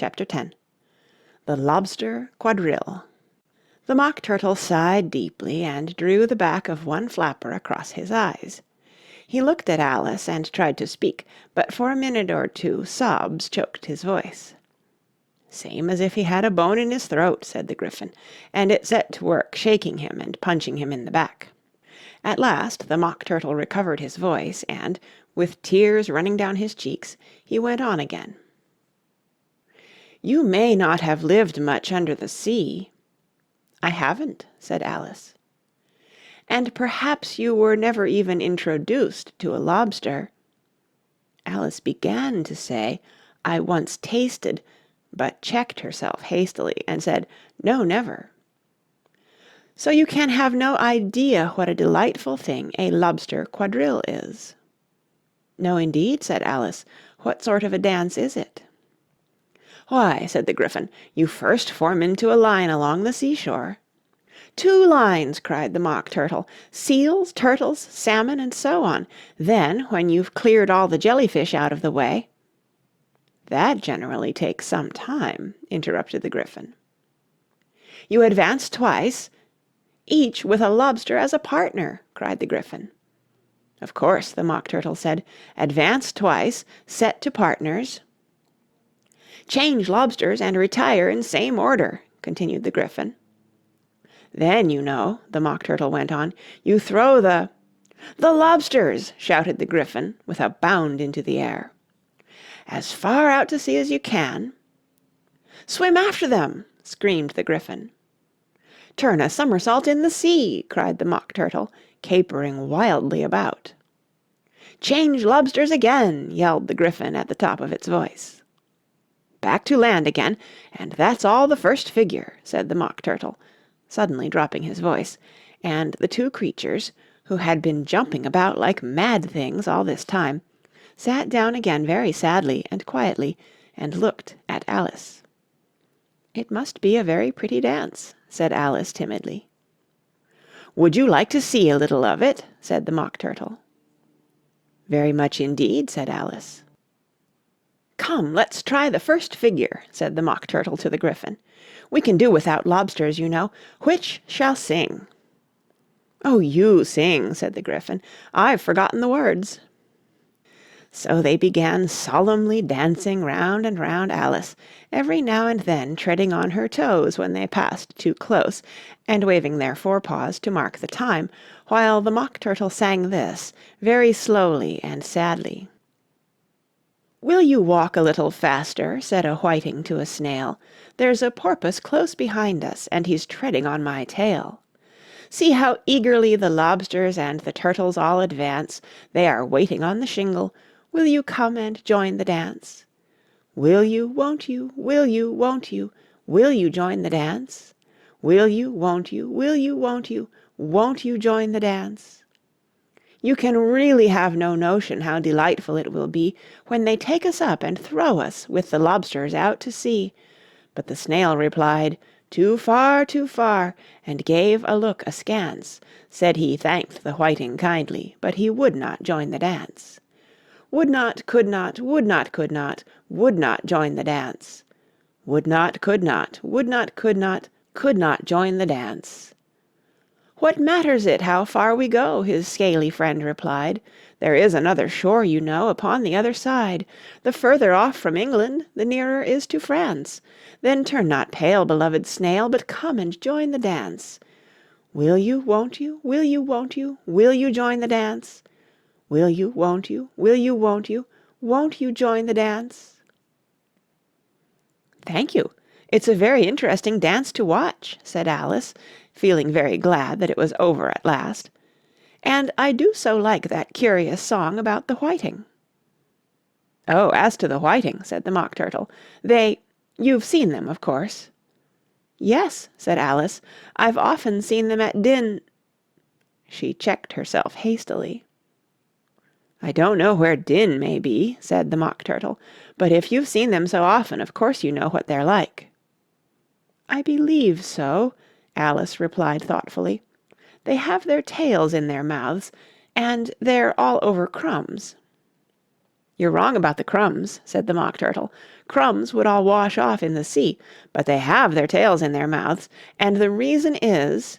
Chapter 10 The Lobster Quadrille. The Mock Turtle sighed deeply and drew the back of one flapper across his eyes. He looked at Alice and tried to speak, but for a minute or two sobs choked his voice. "Same as if he had a bone in his throat," said the Gryphon, and it set to work shaking him and punching him in the back. At last the Mock Turtle recovered his voice, and, with tears running down his cheeks, he went on again. "You may not have lived much under the sea." "I haven't," said Alice. "And perhaps you were never even introduced to a lobster." Alice began to say, "I once tasted," but checked herself hastily and said, "No, never." "So you can have no idea what a delightful thing a lobster quadrille is." "No, indeed," said Alice. "What sort of a dance is it?" "Why," said the Gryphon, "you first form into a line along the seashore." "Two lines!" cried the Mock Turtle. "Seals, turtles, salmon, and so on. Then, when you've cleared all the jellyfish out of the way—" "That generally takes some time," interrupted the Gryphon. "You advance twice—" "Each with a lobster as a partner!" cried the Gryphon. "Of course," the Mock Turtle said. "Advance twice, set to partners—" "Change lobsters and retire in same order," continued the Gryphon. "Then, you know," the Mock Turtle went on, "you throw the—" "The lobsters!" shouted the Gryphon, with a bound into the air. "As far out to sea as you can—" "Swim after them!" screamed the Gryphon. "Turn a somersault in the sea!" cried the Mock Turtle, capering wildly about. "Change lobsters again!" yelled the Gryphon at the top of its voice. "Back to land again, and that's all the first figure," said the Mock Turtle, suddenly dropping his voice, and the two creatures, who had been jumping about like mad things all this time, sat down again very sadly and quietly, and looked at Alice. "It must be a very pretty dance," said Alice timidly. "Would you like to see a little of it?" said the Mock Turtle. "Very much indeed," said Alice. "Come, let's try the first figure," said the Mock Turtle to the Gryphon. "We can do without lobsters, you know. Which shall sing?" "Oh, you sing," said the Gryphon. "I've forgotten the words." So they began solemnly dancing round and round Alice, every now and then treading on her toes when they passed too close, and waving their forepaws to mark the time, while the Mock Turtle sang this, very slowly and sadly. "Will you walk a little faster?" said a whiting to a snail. "There's a porpoise close behind us, and he's treading on my tail. See how eagerly the lobsters and the turtles all advance. They are waiting on the shingle. Will you come and join the dance? Will you, won't you, will you, won't you, will you join the dance? Will you, won't you, will you, won't you join the dance? You can really have no notion how delightful it will be when they take us up and throw us with the lobsters out to sea." But the snail replied, too far, and gave a look askance. Said he thanked the whiting kindly, but he would not join the dance. Would not, could not, would not, could not, would not join the dance. Would not, could not, would not, could not join the dance. "What matters it how far we go?" his scaly friend replied. "There is another shore, you know, upon the other side. The further off from England, the nearer is to France. Then turn not pale, beloved snail, but come and join the dance. Will you, won't you, will you, won't you, will you join the dance? Will you, won't you, will you, won't you join the dance?" "Thank you. It's a very interesting dance to watch," said Alice, feeling very glad that it was over at last. "And I do so like that curious song about the whiting." "Oh, as to the whiting," said the Mock Turtle, "you've seen them, of course." "Yes," said Alice, "I've often seen them at She checked herself hastily. "I don't know where Din may be," said the Mock Turtle, "but if you've seen them so often, of course you know what they're like." "I believe so," Alice replied thoughtfully. "They have their tails in their mouths, and they're all over crumbs." "You're wrong about the crumbs," said the Mock Turtle. "Crumbs would all wash off in the sea, but they have their tails in their mouths, and the reason is—"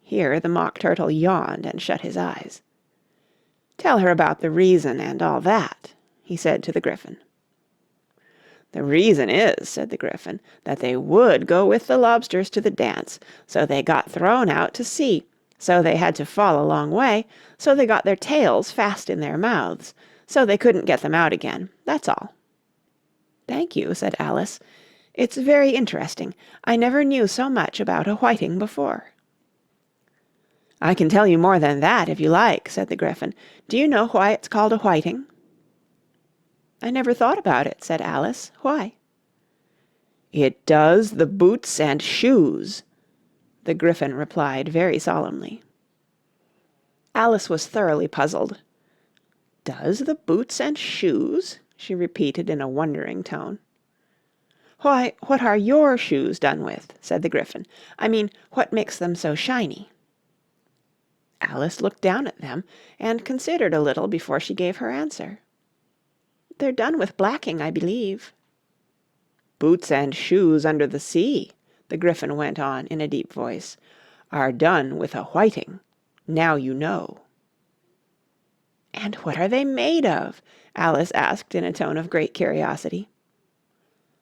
Here the Mock Turtle yawned and shut his eyes. "Tell her about the reason and all that," he said to the Gryphon. "The reason is," said the Gryphon, "that they would go with the lobsters to the dance, so they got thrown out to sea, so they had to fall a long way, so they got their tails fast in their mouths, so they couldn't get them out again. That's all." "Thank you," said Alice. "It's very interesting. I never knew so much about a whiting before." "I can tell you more than that, if you like," said the Gryphon. "Do you know why it's called a whiting?" "I never thought about it," said Alice. "Why?" "It does the boots and shoes," the Gryphon replied very solemnly. Alice was thoroughly puzzled. "Does the boots and shoes?" she repeated in a wondering tone. "Why, what are your shoes done with?" said the Gryphon. "I mean, what makes them so shiny?" Alice looked down at them and considered a little before she gave her answer. "They're done with blacking, I believe." "Boots and shoes under the sea," the Gryphon went on in a deep voice, "are done with a whiting. Now you know." "And what are they made of?" Alice asked in a tone of great curiosity.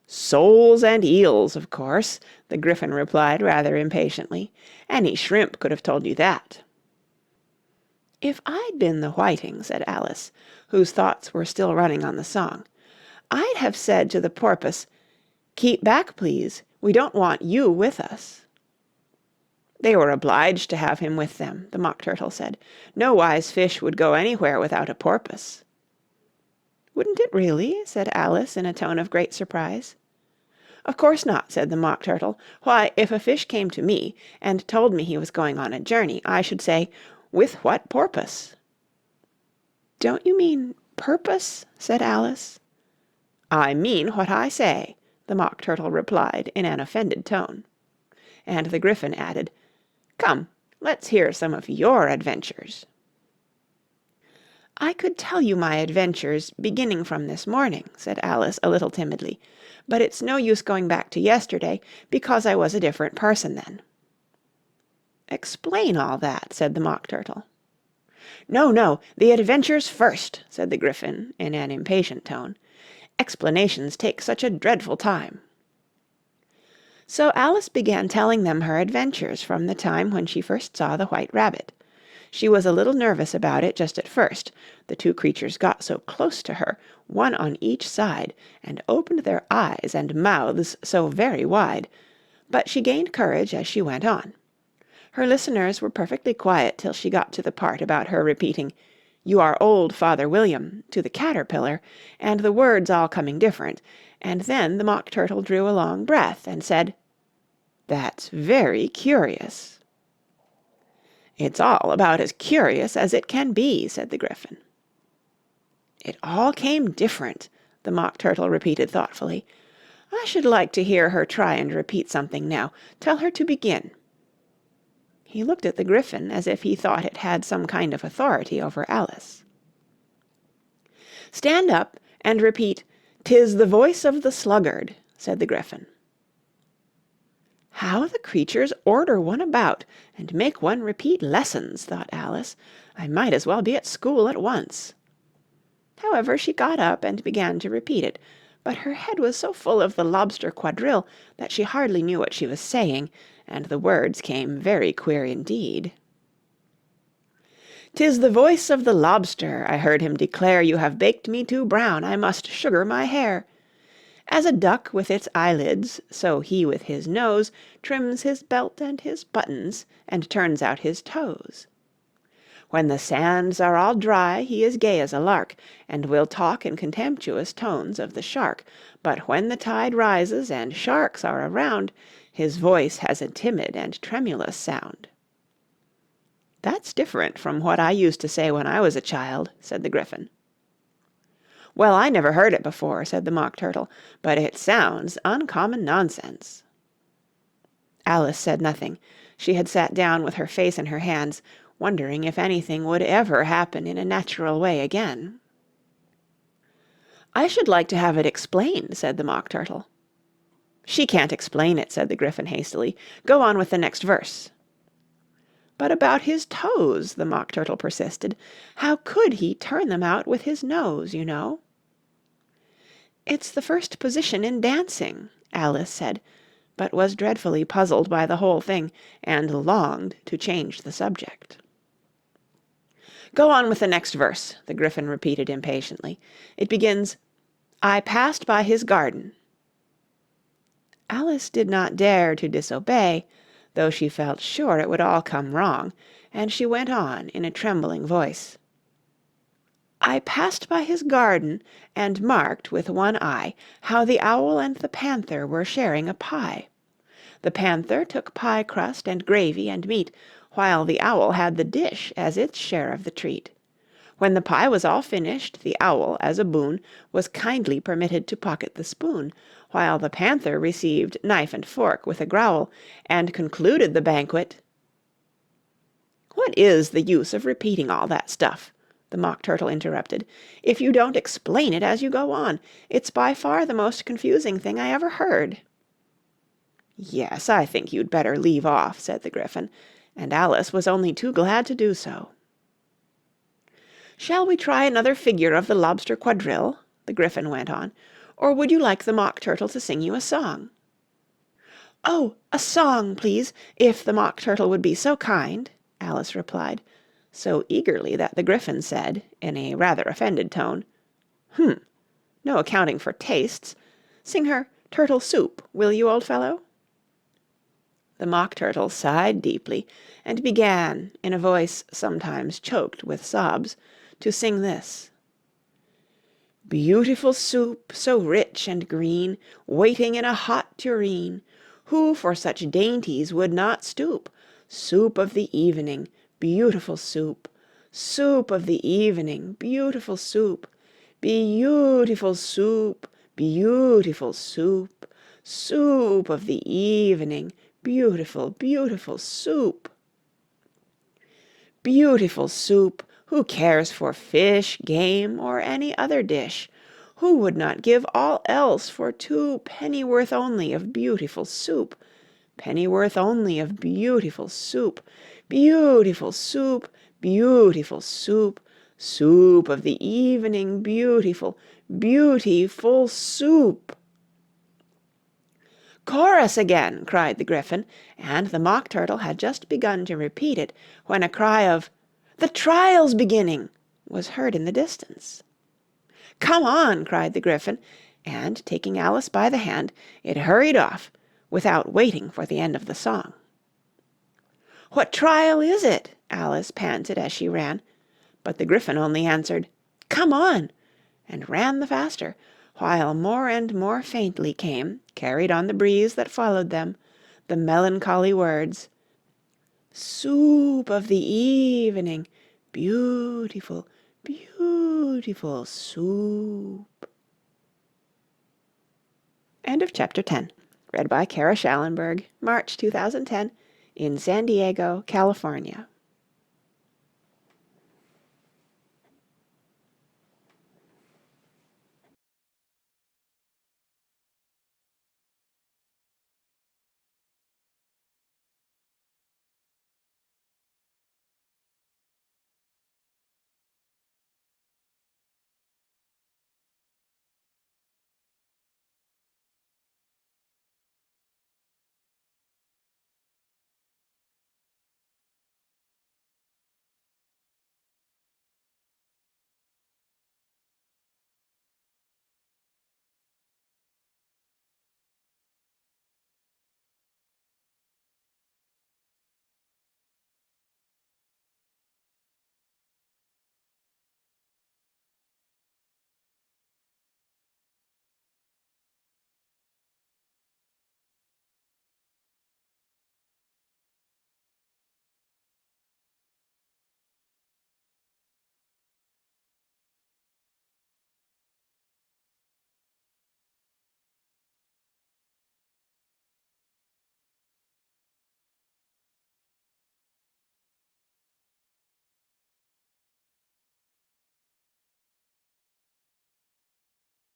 "Soles and eels, of course," the Gryphon replied rather impatiently. "Any shrimp could have told you that." "If I'd been the whiting," said Alice, whose thoughts were still running on the song, "I'd have said to the porpoise, 'Keep back, please. We don't want you with us.'" "They were obliged to have him with them," the Mock Turtle said. "No wise fish would go anywhere without a porpoise." "Wouldn't it really?" said Alice in a tone of great surprise. "Of course not," said the Mock Turtle. "Why, if a fish came to me and told me he was going on a journey, I should say, 'With what porpoise?'" "Don't you mean purpose?" said Alice. "I mean what I say," the Mock Turtle replied in an offended tone. And the Gryphon added, "Come, let's hear some of your adventures." "I could tell you my adventures beginning from this morning," said Alice a little timidly, "but it's no use going back to yesterday, because I was a different person then." "Explain all that," said the Mock Turtle. "No, no, the adventures first," said the Gryphon in an impatient tone. "Explanations take such a dreadful time." So Alice began telling them her adventures from the time when she first saw the White Rabbit. She was a little nervous about it just at first, the two creatures got so close to her, one on each side, and opened their eyes and mouths so very wide, but she gained courage as she went on. Her listeners were perfectly quiet till she got to the part about her repeating, "You are old, Father William," to the caterpillar, and the words all coming different, and then the Mock Turtle drew a long breath and said, "That's very curious." "It's all about as curious as it can be," said the Gryphon. "It all came different," the Mock Turtle repeated thoughtfully. "I should like to hear her try and repeat something now. Tell her to begin." He looked at the Gryphon as if he thought it had some kind of authority over Alice. "Stand up and repeat, ''Tis the voice of the sluggard,'" said the Gryphon. "How the creatures order one about and make one repeat lessons," thought Alice. "I might as well be at school at once." However, she got up and began to repeat it, but her head was so full of the Lobster Quadrille that she hardly knew what she was saying, and the words came very queer indeed. "'Tis the voice of the Lobster, I heard him declare, You have baked me too brown, I must sugar my hair. As a duck with its eyelids, so he with his nose Trims his belt and his buttons, and turns out his toes. When the sands are all dry, he is gay as a lark, And will talk in contemptuous tones of the shark, But when the tide rises and sharks are around, His voice has a timid and tremulous sound." "That's different from what I used to say when I was a child," said the Gryphon. "Well, I never heard it before," said the Mock Turtle, "but it sounds uncommon nonsense." Alice said nothing. She had sat down with her face in her hands, wondering if anything would ever happen in a natural way again. I should like to have it explained, said the Mock Turtle. She can't explain it, said the Gryphon hastily. Go on with the next verse. But about his toes, the Mock Turtle persisted. How could he turn them out with his nose, you know? It's the first position in dancing, Alice said, but was dreadfully puzzled by the whole thing, and longed to change the subject. Go on with the next verse, the Gryphon repeated impatiently. It begins, I passed by his garden. Alice did not dare to disobey, though she felt sure it would all come wrong, and she went on in a trembling voice. I passed by his garden, and marked with one eye how the owl and the panther were sharing a pie. The panther took pie crust and gravy and meat, while the owl had the dish as its share of the treat. When the pie was all finished, the owl, as a boon, was kindly permitted to pocket the spoon, while the panther received knife and fork with a growl, and concluded the banquet. What is the use of repeating all that stuff? The Mock Turtle interrupted, if you don't explain it as you go on. It's by far the most confusing thing I ever heard. Yes, I think you'd better leave off, said the Gryphon, and Alice was only too glad to do so. Shall we try another figure of the Lobster Quadrille? The Gryphon went on, or would you like the Mock Turtle to sing you a song? Oh, a song, please, if the Mock Turtle would be so kind, Alice replied, so eagerly that the Gryphon said, in a rather offended tone, no accounting for tastes. Sing her Turtle Soup, will you, old fellow? The Mock Turtle sighed deeply, and began, in a voice sometimes choked with sobs, to sing this. Beautiful soup, so rich and green, waiting in a hot tureen, who for such dainties would not stoop? Soup of the evening, beautiful soup, soup of the evening, beautiful soup, beautiful soup, beautiful soup, soup of the evening, beautiful, beautiful soup. Beautiful soup, who cares for fish, game, or any other dish? Who would not give all else for 2 pennyworth only of beautiful soup? Pennyworth only of beautiful soup, beautiful soup, beautiful soup, soup of the evening, beautiful, beautiful soup. Chorus again, cried the Gryphon, and the Mock Turtle had just begun to repeat it, when a cry of "The trial's beginning!" was heard in the distance. Come on, cried the Gryphon, and taking Alice by the hand, it hurried off, without waiting for the end of the song. What trial is it? Alice panted as she ran, but the Gryphon only answered, Come on, and ran the faster, while more and more faintly came, carried on the breeze that followed them, the melancholy words, Soup of the evening, beautiful, beautiful soup. End of chapter 10. Read by Kara Schallenberg, March 2010, in San Diego, California.